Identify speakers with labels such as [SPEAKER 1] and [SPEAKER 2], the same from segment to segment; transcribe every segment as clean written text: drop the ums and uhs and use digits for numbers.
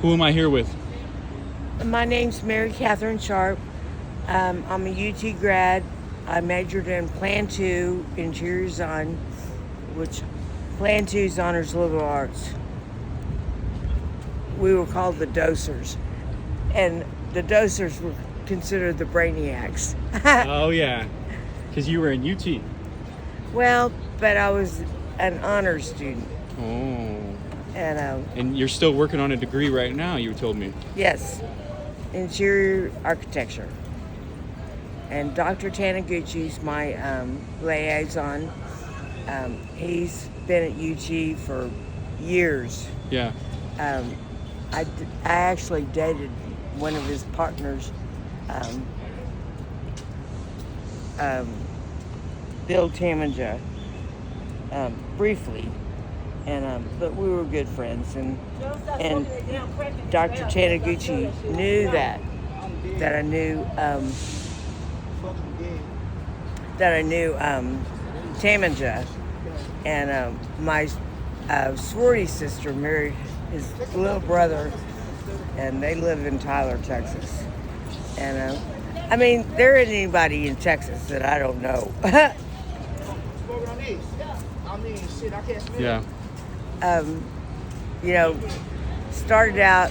[SPEAKER 1] Who am I here with?
[SPEAKER 2] My name's Mary Catherine Sharp. I'm a UT grad. I majored in Plan 2 Interior Design, which Plan 2 is Honors Liberal Arts. We were called the dosers, and the dosers were considered the brainiacs.
[SPEAKER 1] Oh, yeah. Because you were in UT.
[SPEAKER 2] Well, but I was an honors student.
[SPEAKER 1] Oh.
[SPEAKER 2] And
[SPEAKER 1] you're still working on a degree right now, you told me.
[SPEAKER 2] yes, interior architecture. And Dr. Taniguchi's my liaison. He's been at UT for years.
[SPEAKER 1] Yeah.
[SPEAKER 2] I actually dated one of his partners, Bill Taminga, briefly, but we were good friends, and Dr. Taniguchi knew that I knew Taminga, and my sorority sister married his little brother, and they live in Tyler, Texas. And I mean, there isn't anybody in Texas that I don't know.
[SPEAKER 1] Yeah.
[SPEAKER 2] You know, started out,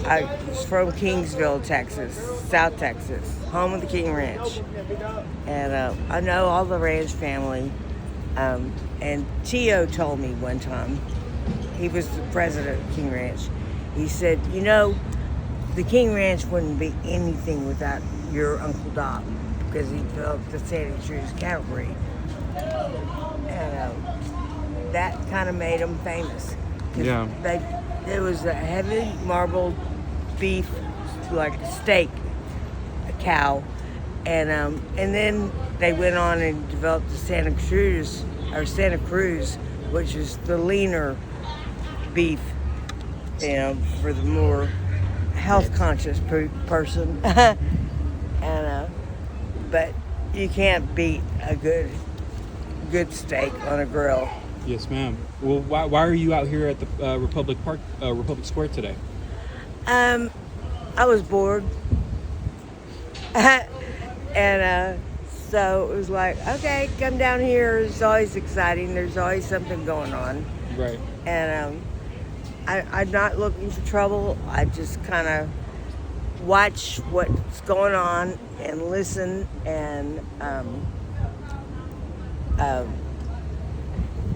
[SPEAKER 2] I was from Kingsville, Texas, South Texas, home of the King Ranch. And I know all the ranch family. And Tio told me one time, he was the president of King Ranch. He said, you know, the King Ranch wouldn't be anything without your Uncle Doc, because he built the Santa Cruz cattle breed. And that kind of made them famous.
[SPEAKER 1] Yeah.
[SPEAKER 2] There was a heavy marbled beef, like a steak, a cow, and then they went on and developed the Santa Cruz, which is the leaner beef, you know, for the more health conscious person. And but you can't beat a good steak on a grill.
[SPEAKER 1] Yes, ma'am. Well, why are you out here at the Republic Square today?
[SPEAKER 2] I was bored. And so it was like, okay, come down here. It's always exciting. There's always something going on.
[SPEAKER 1] Right.
[SPEAKER 2] And I'm not looking for trouble. I just kind of watch what's going on and listen and,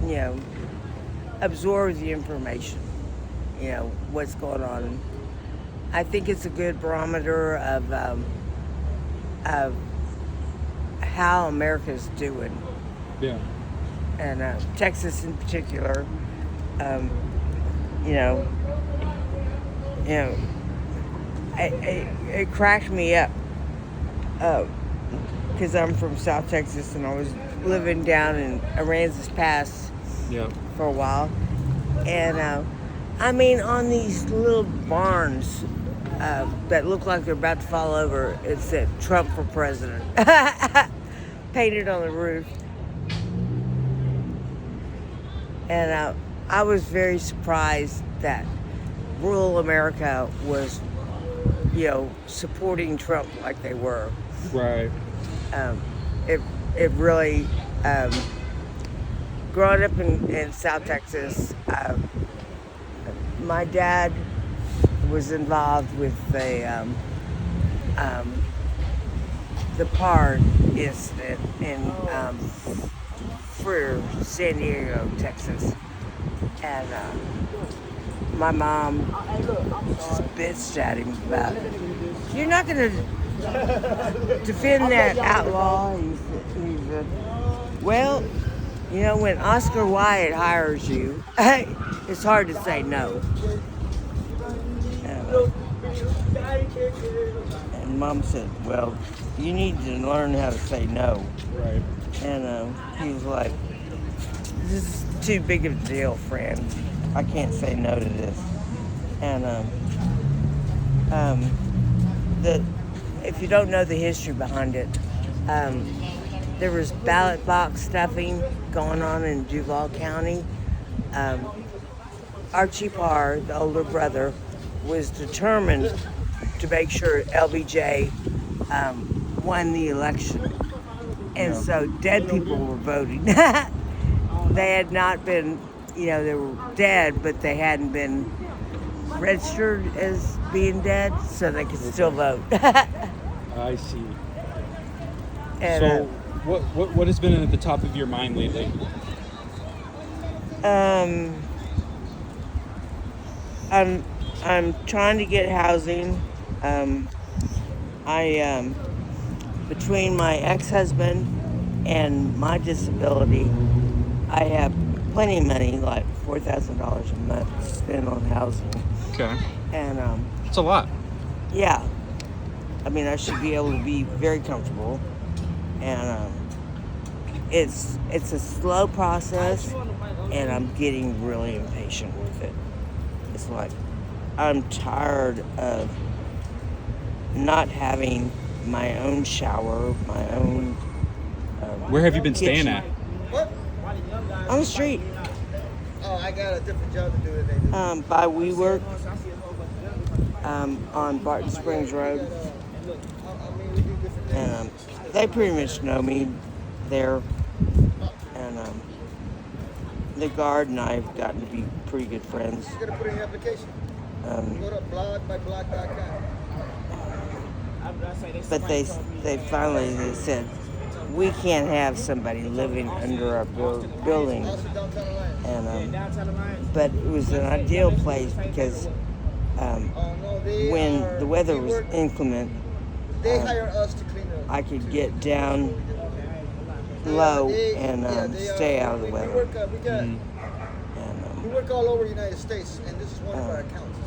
[SPEAKER 2] you know, absorb the information, you know, what's going on. I think it's a good barometer of how America's doing.
[SPEAKER 1] Yeah.
[SPEAKER 2] And Texas in particular, you know, it cracked me up because I'm from South Texas and I was living down in Aransas Pass for a while, and I mean, on these little barns that look like they're about to fall over, it said Trump for president painted on the roof. And I was very surprised that rural America was, you know, supporting Trump like they were.
[SPEAKER 1] Right.
[SPEAKER 2] It really, growing up in South Texas, my dad was involved with the PAR incident in Freer, San Diego, Texas. And my mom just bitched at him about it. You're not going to defend that outlaw? He said, well, you know, when Oscar Wilde hires you, it's hard to say no. And Mom said, well, you need to learn how to say no.
[SPEAKER 1] Right.
[SPEAKER 2] And he was like, this is too big of a deal, friend. I can't say no to this. And if you don't know the history behind it, there was ballot box stuffing going on in Duval County. Archie Parr, the older brother, was determined to make sure LBJ won the election. And
[SPEAKER 1] Yeah.
[SPEAKER 2] so dead people were voting. They had not been, they were dead, but they hadn't been registered as being dead, so they could still vote.
[SPEAKER 1] I see.
[SPEAKER 2] And,
[SPEAKER 1] So, what has been at the top of your mind lately?
[SPEAKER 2] I'm trying to get housing. Between my ex-husband and my disability, I have plenty of money, like $4,000 a month to spend on housing.
[SPEAKER 1] Okay.
[SPEAKER 2] And
[SPEAKER 1] It's a lot.
[SPEAKER 2] yeah, I mean, I should be able to be very comfortable. And it's a slow process, and I'm getting really impatient with it. It's like I'm tired of not having my own shower, my own.
[SPEAKER 1] Where have you been
[SPEAKER 2] kitchen.
[SPEAKER 1] staying at?
[SPEAKER 2] On the street.
[SPEAKER 3] Oh, I got a different job to do today.
[SPEAKER 2] By WeWork, on Barton Springs Road. And they pretty much know me there. And the guard and I have gotten to be pretty good friends.
[SPEAKER 3] You're going to put in your application. Go to blogbyblog.com.
[SPEAKER 2] But they finally said, we can't have somebody living under our building.
[SPEAKER 3] Also downtown Alliance.
[SPEAKER 2] And but it was an ideal place because when the weather was inclement,
[SPEAKER 3] They hire us to clean up.
[SPEAKER 2] I could get down low and stay out of the
[SPEAKER 3] We
[SPEAKER 2] weather.
[SPEAKER 3] work,
[SPEAKER 2] And
[SPEAKER 3] we work all over the United States, and this is one of our accounts.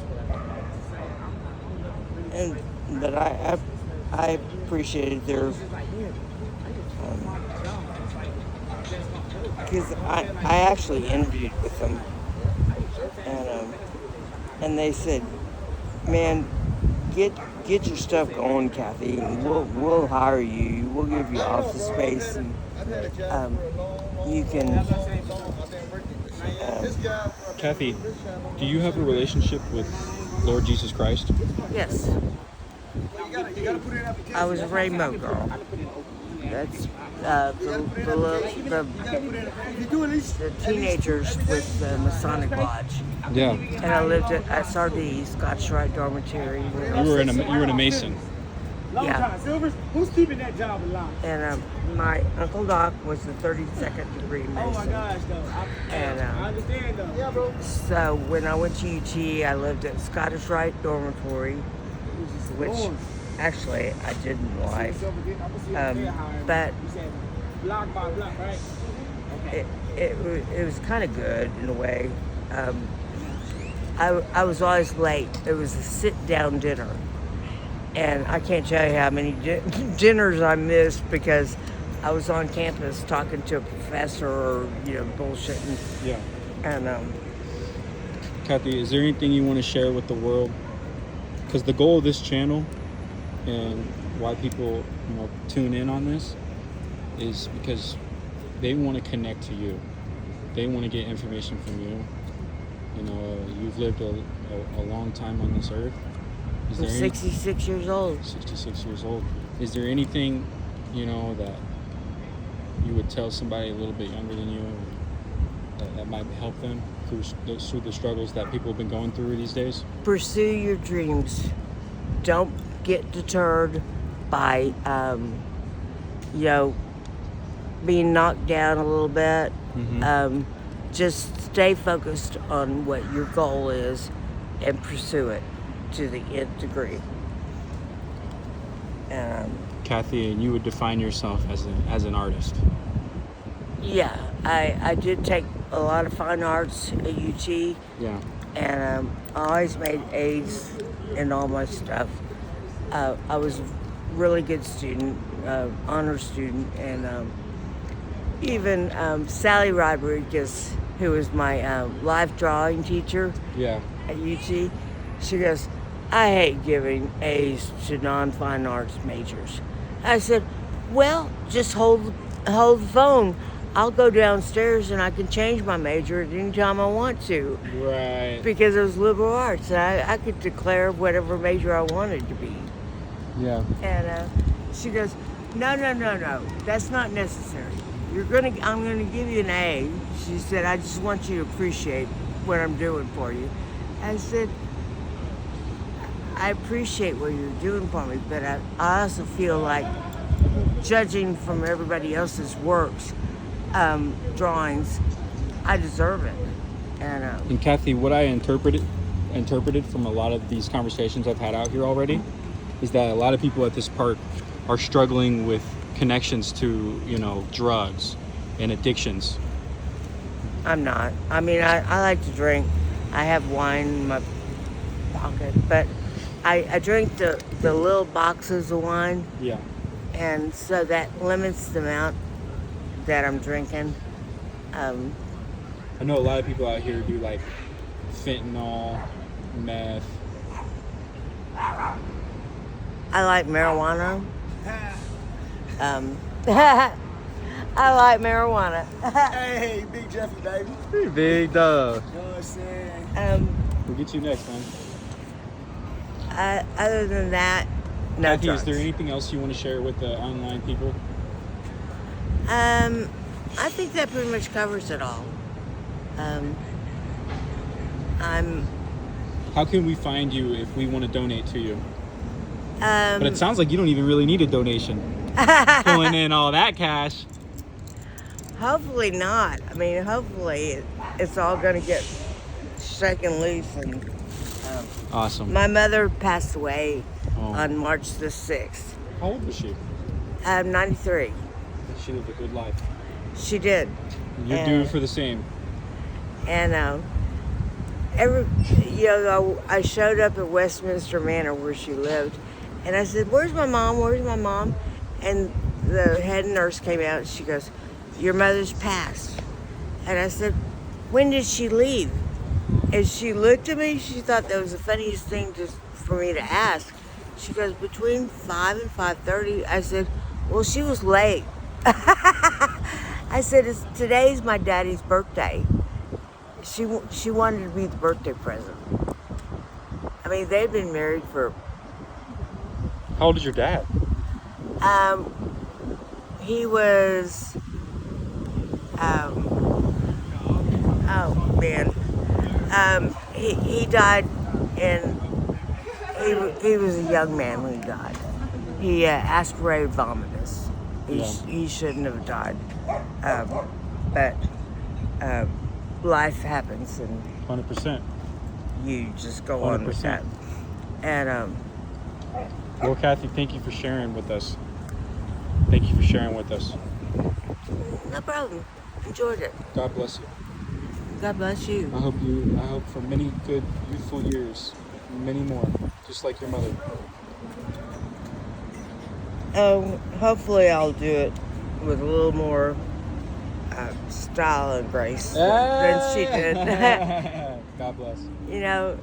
[SPEAKER 2] but I appreciated their because I actually interviewed with them, and they said, "Man, get your stuff going, Kathy, and we'll hire you. We'll give you office space, and
[SPEAKER 3] I've had a job for a long
[SPEAKER 2] you can."
[SPEAKER 3] I've been working. This job,
[SPEAKER 1] Kathy, do you have a relationship with Lord Jesus Christ?
[SPEAKER 2] Yes,
[SPEAKER 3] you gotta put in an application.
[SPEAKER 2] I was a rainbow girl. That's the teenagers with the Masonic Lodge.
[SPEAKER 1] Yeah.
[SPEAKER 2] And I lived at SRD, Scotch Rite Dormitory.
[SPEAKER 1] You were in a Mason.
[SPEAKER 2] Yeah.
[SPEAKER 4] Silvers, who's keeping that job alive?
[SPEAKER 2] And my Uncle Doc was the 32nd degree Mason.
[SPEAKER 4] Oh my gosh, though. I understand, though.
[SPEAKER 3] Yeah, bro.
[SPEAKER 2] So when I went to UT, I lived at Scottish Rite Dormitory, which actually I didn't like. But
[SPEAKER 4] You said block by block, right?
[SPEAKER 2] it was kind of good in a way. I was always late. It was a sit-down dinner. And I can't tell you how many dinners I missed because I was on campus talking to a professor or, bullshitting.
[SPEAKER 1] Yeah.
[SPEAKER 2] And
[SPEAKER 1] Kathy, is there anything you want to share with the world? Because the goal of this channel and why people, tune in on this is because they want to connect to you. They want to get information from you. You've lived a long time on this earth.
[SPEAKER 2] I'm 66 years old.
[SPEAKER 1] 66 years old. Is there anything, that you would tell somebody a little bit younger than you that might help them through the struggles that people have been going through these days?
[SPEAKER 2] Pursue your dreams. Don't get deterred by, being knocked down a little bit.
[SPEAKER 1] Mm-hmm.
[SPEAKER 2] Just stay focused on what your goal is and pursue it to the nth degree.
[SPEAKER 1] Kathy, and you would define yourself as an artist.
[SPEAKER 2] Yeah, I did take a lot of fine arts at UT.
[SPEAKER 1] Yeah.
[SPEAKER 2] And I always made A's in all my stuff. I was a really good student, honor student, and even Sally Rodriguez, who was my life drawing teacher
[SPEAKER 1] Yeah.
[SPEAKER 2] at UT, she goes, "I hate giving A's to non-fine arts majors." I said, "Well, just hold the phone. I'll go downstairs and I can change my major at any time I want to.
[SPEAKER 1] Right.
[SPEAKER 2] Because it was liberal arts, and I could declare whatever major I wanted to be.
[SPEAKER 1] Yeah.
[SPEAKER 2] And she goes, no, that's not necessary. I'm gonna give you an A. She said, I just want you to appreciate what I'm doing for you. I said, I appreciate what you're doing for me, but I also feel like, judging from everybody else's works, drawings, I deserve it.
[SPEAKER 1] And Kathy, what I interpreted from a lot of these conversations I've had out here already is that a lot of people at this park are struggling with connections to, drugs and addictions.
[SPEAKER 2] I'm not. I mean, I like to drink. I have wine in my pocket, but I drink the little boxes of wine.
[SPEAKER 1] Yeah.
[SPEAKER 2] And so that limits the amount that I'm drinking.
[SPEAKER 1] I know a lot of people out here do like fentanyl, meth.
[SPEAKER 2] I like marijuana. I like marijuana.
[SPEAKER 4] Hey, Big Jeffy, baby.
[SPEAKER 1] Hey, big dog.
[SPEAKER 4] You know what I'm saying?
[SPEAKER 1] We'll get you next, man.
[SPEAKER 2] Other than that, no
[SPEAKER 1] Kathy,
[SPEAKER 2] drugs.
[SPEAKER 1] is there anything else you want to share with the online people?
[SPEAKER 2] I think that pretty much covers it all.
[SPEAKER 1] How can we find you if we want to donate to you?
[SPEAKER 2] But
[SPEAKER 1] But it sounds like you don't even really need a donation. Pulling in all that cash.
[SPEAKER 2] Hopefully not. I mean, hopefully it's all going to get shaken loose. And
[SPEAKER 1] Awesome.
[SPEAKER 2] my mother passed away
[SPEAKER 1] Oh.
[SPEAKER 2] on March the 6th.
[SPEAKER 1] How old was she?
[SPEAKER 2] 93.
[SPEAKER 1] She lived a good life.
[SPEAKER 2] She did.
[SPEAKER 1] You're
[SPEAKER 2] And-
[SPEAKER 1] due for the same.
[SPEAKER 2] And I showed up at Westminster Manor where she lived, and I said, "Where's my mom? Where's my mom?" And the head nurse came out and she goes, "Your mother's passed." And I said, "When did she leave?" And she looked at me. She thought that was the funniest thing for me to ask. She goes, "Between 5 and 5:30." I said, "Well, she was late." I said, "Today's my daddy's birthday." She wanted to be the birthday present. I mean, they'd been married for,
[SPEAKER 1] How old is your dad?
[SPEAKER 2] he was, oh man, he died and he was a young man when he died. He aspirated vomitus. He shouldn't have died. But life happens and
[SPEAKER 1] 100%.
[SPEAKER 2] you just go on with
[SPEAKER 1] 100%.
[SPEAKER 2] that. And
[SPEAKER 1] Well, Kathy, thank you for sharing with us. Thank you for sharing with us.
[SPEAKER 2] no problem. Enjoyed it.
[SPEAKER 1] God bless you.
[SPEAKER 2] God bless you.
[SPEAKER 1] I hope for many good, youthful years, many more, just like your mother.
[SPEAKER 2] Hopefully I'll do it with a little more style and grace than she did.
[SPEAKER 1] God bless.
[SPEAKER 2] You know,